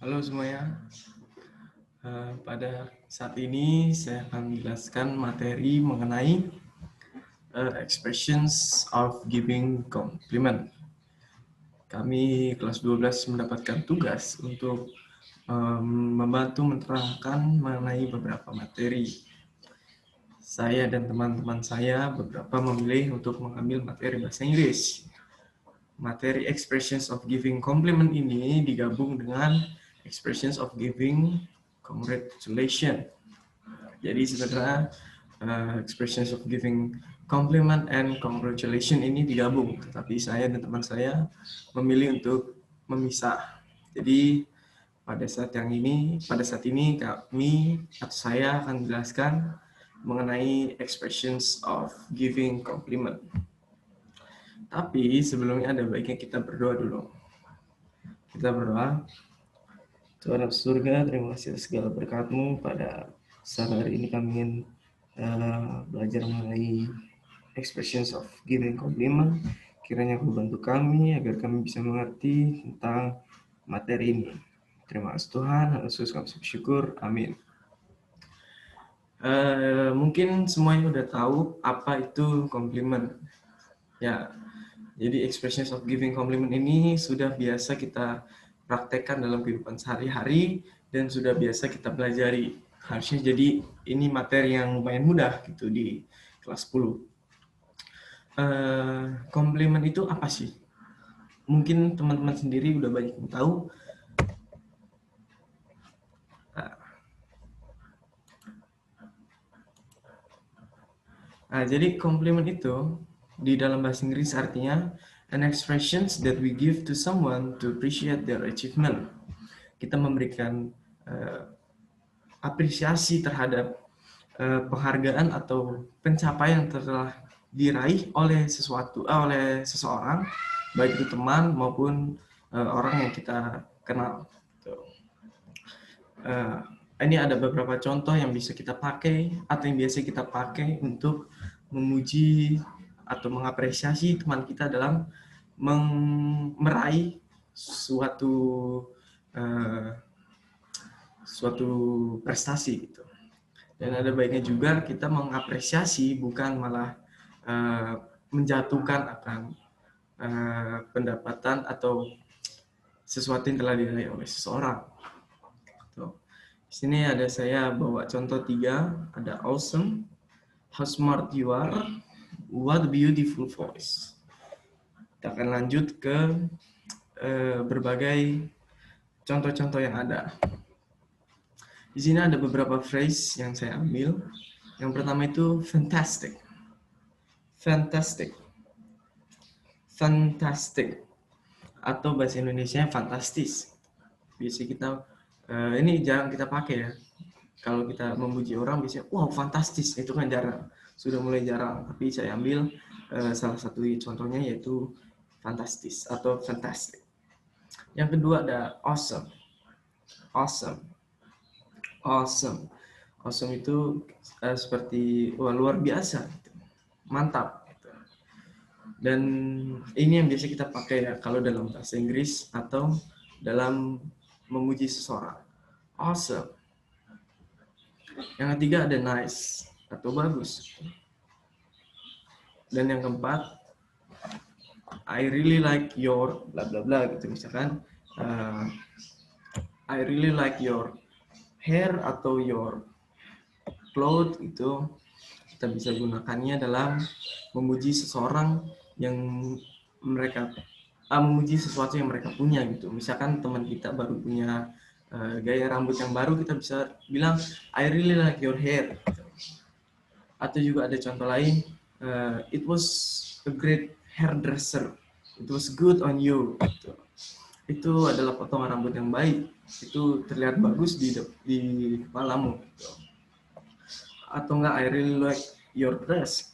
Halo semuanya, pada saat ini saya akan menjelaskan materi mengenai expressions of giving compliment. Kami kelas 12 mendapatkan tugas untuk membantu menerangkan mengenai beberapa materi. Saya dan teman-teman saya beberapa memilih untuk mengambil materi bahasa Inggris. Materi expressions of giving compliment ini digabung dengan expressions of giving congratulation. Jadi sebenarnya expressions of giving compliment and congratulation ini digabung, tapi saya dan teman saya memilih untuk memisah. Jadi pada saat ini kami atau saya akan menjelaskan mengenai expressions of giving compliment. Tapi sebelumnya ada baiknya kita berdoa dulu. Kita berdoa. Tuhan surga, terima kasih atas segala berkat-Mu. Pada saat hari ini kami ingin belajar mengenai expressions of giving compliment. Kiranya Kau bantu kami agar kami bisa mengerti tentang materi ini. Terima kasih Tuhan, Yesus kami bersyukur. Amin. Mungkin semuanya udah tahu apa itu compliment. Ya, jadi expressions of giving compliment ini sudah biasa kita praktekkan dalam kehidupan sehari-hari dan sudah biasa kita pelajari. Harusnya jadi ini materi yang lumayan mudah gitu di kelas 10. Compliment itu apa sih? Mungkin teman-teman sendiri udah banyak yang tahu. Jadi compliment itu di dalam bahasa Inggris artinya an expressions that we give to someone to appreciate their achievement. Kita memberikan apresiasi terhadap penghargaan atau pencapaian yang telah diraih oleh seseorang, baik itu teman maupun orang yang kita kenal. Ini ada beberapa contoh yang bisa kita pakai atau yang biasa kita pakai untuk memuji atau mengapresiasi teman kita dalam meraih suatu prestasi gitu. Dan ada baiknya juga kita mengapresiasi, bukan malah menjatuhkan akan pendapatan atau sesuatu yang telah diraih oleh seseorang. Di sini ada saya bawa contoh 3, ada awesome, how smart you are, what a beautiful voice. Kita akan lanjut ke berbagai contoh-contoh yang ada. Di sini ada beberapa phrase yang saya ambil. Yang pertama itu fantastic. Fantastic. Fantastic. Atau bahasa Indonesia fantastis. Biasanya kita ini jarang kita pakai ya. Kalau kita memuji orang biasanya wow fantastis, itu kan jarang. Sudah mulai jarang, tapi saya ambil salah satu contohnya yaitu fantastis atau fantastic. Yang kedua ada awesome. Awesome. Awesome. Awesome itu seperti wah, luar biasa, gitu. Mantap. Gitu. Dan ini yang biasa kita pakai ya kalau dalam bahasa Inggris atau dalam memuji seseorang. Awesome. Yang ketiga ada nice atau bagus. Dan yang keempat, I really like your bla bla bla gitu, misalkan I really like your hair atau your clothes, itu kita bisa gunakannya dalam memuji seseorang yang mereka memuji sesuatu yang mereka punya gitu. Misalkan teman kita baru punya gaya rambut yang baru, kita bisa bilang I really like your hair. Atau juga ada contoh lain, it was a great hairdresser, it was good on you. Itu adalah potongan rambut yang baik, itu terlihat bagus di kepalamu. Atau enggak, I really like your dress,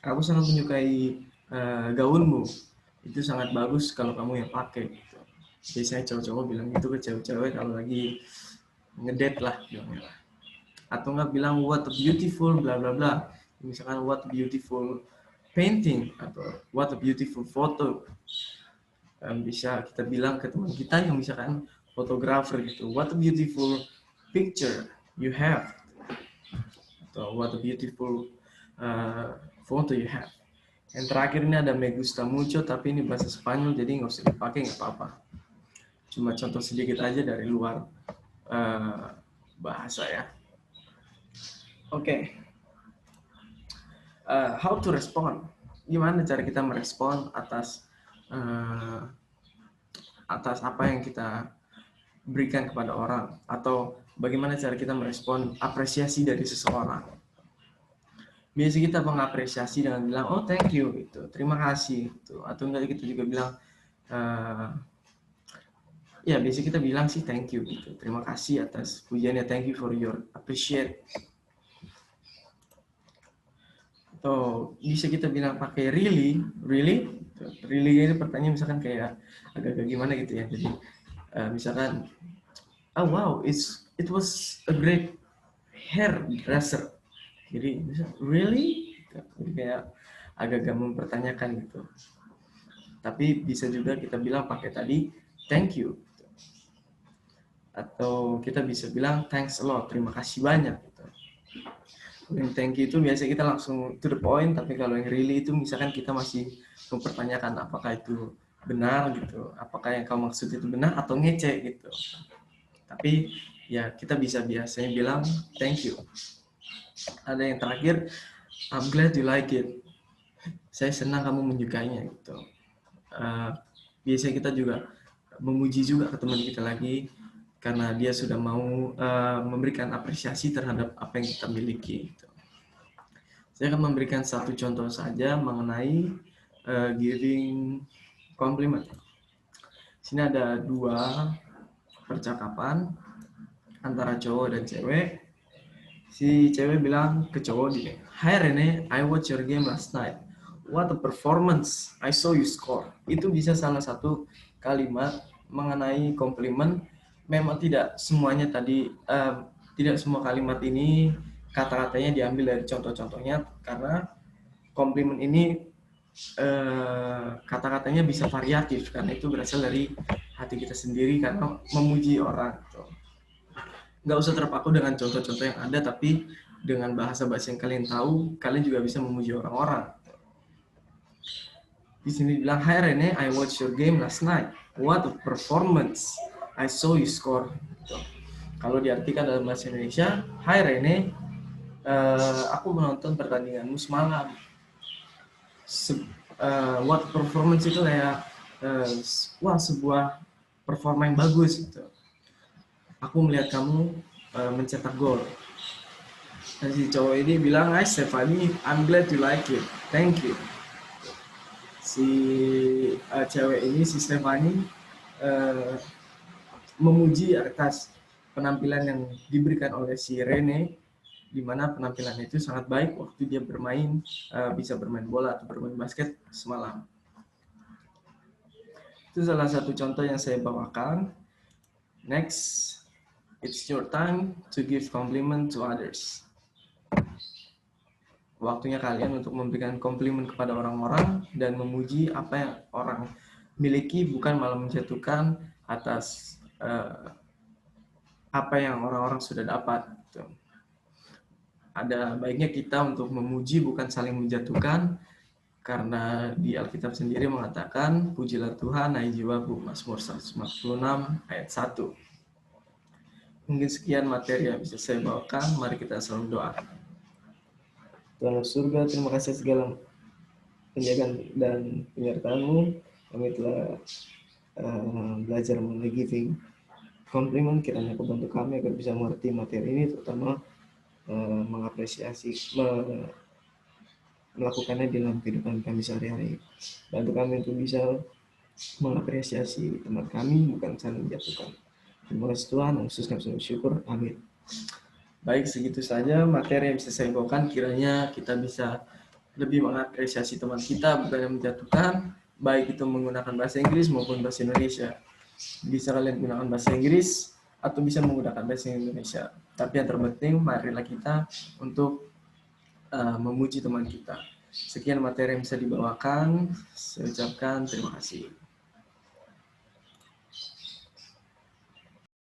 aku sangat menyukai gaunmu, itu sangat bagus kalau kamu yang pakai. Biasanya cowok-cowok bilang gitu ke cewek-cewek kalau lagi ngedate lah bilangnya. Atau enggak bilang what a beautiful bla bla bla, misalkan what a beautiful painting atau what a beautiful photo. Bisa kita bilang ke teman kita yang misalkan fotografer gitu. What a beautiful picture you have. Atau what a beautiful photo you have. Yang terakhir ini ada me gusta mucho, tapi ini bahasa Spanyol, jadi nggak usah dipakai, nggak apa-apa. Cuma contoh sedikit aja dari luar bahasa ya. Oke. How to respond? Gimana cara kita merespon atas apa yang kita berikan kepada orang, atau bagaimana cara kita merespon apresiasi dari seseorang. Biasa kita mengapresiasi dengan bilang oh thank you gitu, terima kasih gitu, atau enggak kita juga bilang ya biasa kita bilang sih thank you gitu, terima kasih atas pujiannya, thank you for your appreciate. Atau bisa kita bilang pakai really ini pertanyaan misalkan kayak agak-agak gimana gitu ya. Jadi misalkan oh wow, it was a great hairdresser. Jadi really, jadi kayak agak-agak mempertanyakan gitu. Tapi bisa juga kita bilang pakai tadi thank you. Gitu. Atau kita bisa bilang thanks a lot, terima kasih banyak. Gitu. Yang thank you itu biasanya kita langsung to the point, tapi kalau yang really itu misalkan kita masih mempertanyakan apakah itu benar gitu, apakah yang kamu maksud itu benar atau ngece gitu. Tapi ya kita bisa biasanya bilang thank you. Ada yang terakhir, I'm glad you like it. Saya senang kamu menyukainya gitu. Biasanya kita juga memuji juga ke teman kita lagi karena dia sudah mau memberikan apresiasi terhadap apa yang kita miliki gitu. Saya akan memberikan satu contoh saja mengenai giving compliment. Sini ada dua percakapan antara cowok dan cewek. Si cewek bilang ke cowok gini, "Hi Rene, I watch your game last night. What a performance! I saw you score." Itu bisa salah satu kalimat mengenai komplimen. Memang tidak semuanya tadi, tidak semua kalimat ini kata-katanya diambil dari contoh-contohnya, karena komplimen ini kata-katanya bisa variatif karena itu berasal dari hati kita sendiri karena memuji orang gitu. Nggak usah terpaku dengan contoh-contoh yang ada, tapi dengan bahasa-bahasa yang kalian tahu, kalian juga bisa memuji orang-orang. Di sini bilang, "Hi Rene, I watched your game last night. What a performance! I saw you score." Gitu. Kalau diartikan dalam bahasa Indonesia, "Hi Rene, aku menonton pertandinganmu semalam." What performance itu kayak wah sebuah performa yang bagus gitu. Aku melihat kamu mencetak gol. Dan si cowok ini bilang, "Hi Stephanie, I'm glad you like it. Thank you." Si cewek ini, si Stephanie, memuji atas penampilan yang diberikan oleh si Rene, di mana penampilannya itu sangat baik waktu dia bermain, bisa bermain bola atau bermain basket semalam. Itu salah satu contoh yang saya bawakan. Next, it's your time to give compliment to others. Waktunya kalian untuk memberikan komplimen kepada orang-orang dan memuji apa yang orang miliki, bukan malah menjatuhkan atas apa yang orang-orang sudah dapat. Gitu. Ada baiknya kita untuk memuji, bukan saling menjatuhkan, karena di Alkitab sendiri mengatakan, "Pujilah Tuhan, hai jiwaku," Mazmur 146 ayat 1. Mungkin sekian materi yang bisa saya bawakan. Mari kita selalu doa. Tuhan surga, terima kasih segala penjagaan dan penyertaan-Mu. Kami telah belajar mengenai giving compliment. Kiranya Kau bantu kami agar bisa mengerti materi ini, terutama mengapresiasi, melakukannya dalam kehidupan kami sehari-hari. Bantu kami untuk bisa mengapresiasi teman kami, bukan saling menjatuhkan. Terima kasih Tuhan, Yesus kami bersyukur. Amin. Baik, segitu saja materi yang bisa saya bawakan. Kiranya kita bisa lebih mengapresiasi teman kita, bukan menjatuhkan, baik itu menggunakan bahasa Inggris maupun bahasa Indonesia. Bisa kalian gunakan bahasa Inggris atau bisa menggunakan bahasa Indonesia. Tapi yang terpenting, marilah kita untuk memuji teman kita. Sekian materi yang bisa dibawakan. Saya ucapkan terima kasih.